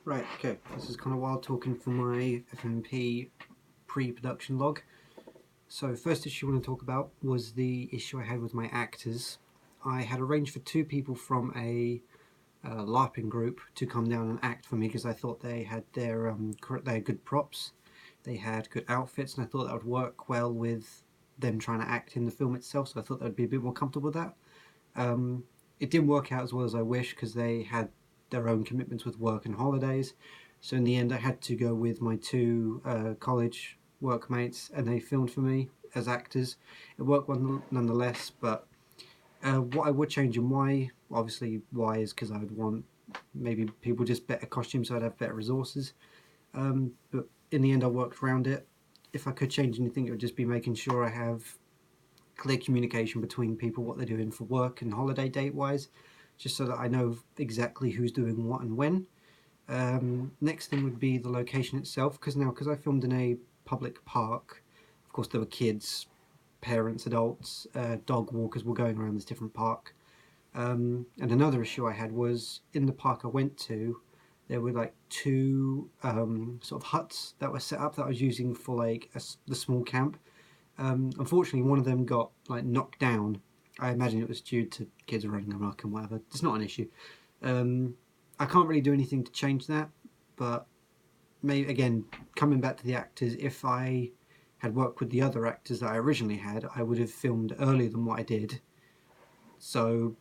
Right, okay, this is kind of wild talking for my FMP pre-production log. So first issue I want to talk about was the issue I had with my actors. I had arranged for two people from a LARPing group to come down and act for me because I thought they had they had good props, they had good outfits, and I thought that would work well with them trying to act in the film itself, so I thought that would be a bit more comfortable with that. It didn't work out as well as I wished because they had their own commitments with work and holidays. So in the end, I had to go with my two college workmates, and they filmed for me as actors. It worked well nonetheless, but what I would change and why, obviously, why is because I would want maybe people just better costumes, so I'd have better resources. But in the end, I worked around it. If I could change anything, it would just be making sure I have clear communication between people, what they're doing for work and holiday date wise, just so that I know exactly who's doing what and when. Next thing would be the location itself, because I filmed in a public park, of course there were kids, parents, adults, dog walkers were going around this different park. And another issue I had was in the park I went to, there were like two sort of huts that were set up that I was using for like the small camp. Unfortunately, one of them got like knocked down. I imagine it was due to kids running amok and whatever. It's not an issue. I can't really do anything to change that, but maybe again, coming back to the actors, if I had worked with the other actors that I originally had, I would have filmed earlier than what I did. So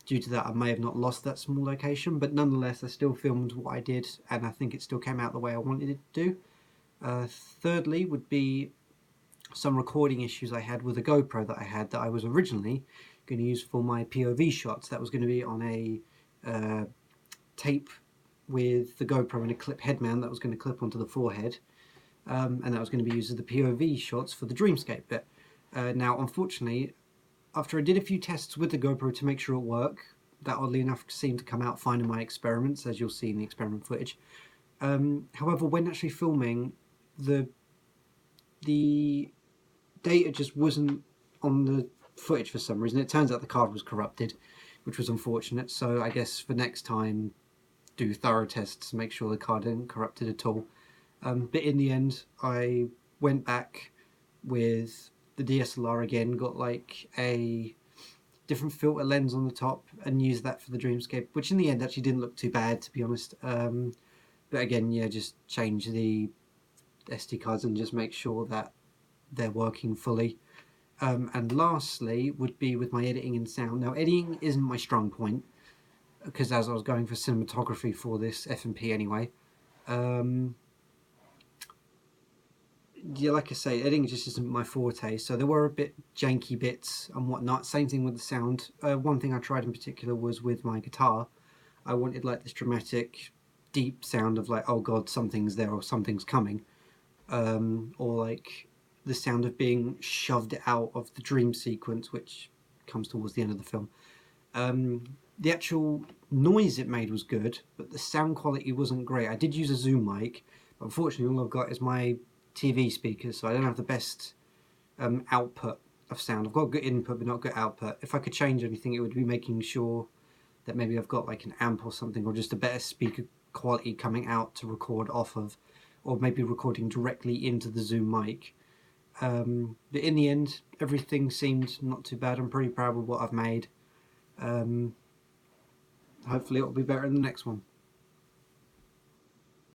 due to that, I may have not lost that small location, but nonetheless, I still filmed what I did, and I think it still came out the way I wanted it to do. Thirdly, would be some recording issues I had with a GoPro that I had that I was originally going to use for my POV shots. That was going to be on a tape with the GoPro and a clip head mount that was going to clip onto the forehead, and that was going to be used as the POV shots for the dreamscape bit. Now, unfortunately, after I did a few tests with the GoPro to make sure it worked, that oddly enough seemed to come out fine in my experiments, as you'll see in the experiment footage. However, when actually filming, the data just wasn't on the footage for some reason. It turns out the card was corrupted, which was unfortunate. So I guess for next time, do thorough tests to make sure the card isn't corrupted at all. But in the end, I went back with the DSLR again, got like a different filter lens on the top and used that for the dreamscape, which in the end actually didn't look too bad, to be honest. But again, yeah, just change the SD cards and just make sure that they're working fully. And lastly would be with my editing and sound. Now, editing isn't my strong point, because as I was going for cinematography for this FMP anyway, yeah, like I say, editing just isn't my forte, so there were a bit janky bits and whatnot. Same thing with the sound. One thing I tried in particular was with my guitar. I wanted like this dramatic, deep sound of like, oh god, something's there or something's coming. Or like the sound of being shoved out of the dream sequence, which comes towards the end of the film. The actual noise it made was good, but the sound quality wasn't great. I did use a Zoom mic, but unfortunately all I've got is my TV speakers, so I don't have the best output of sound. I've got good input, but not good output. If I could change anything, it would be making sure that maybe I've got like an amp or something, or just a better speaker quality coming out to record off of, or maybe recording directly into the Zoom mic. But in the end, everything seemed not too bad. I'm pretty proud of what I've made. Hopefully it'll be better in the next one.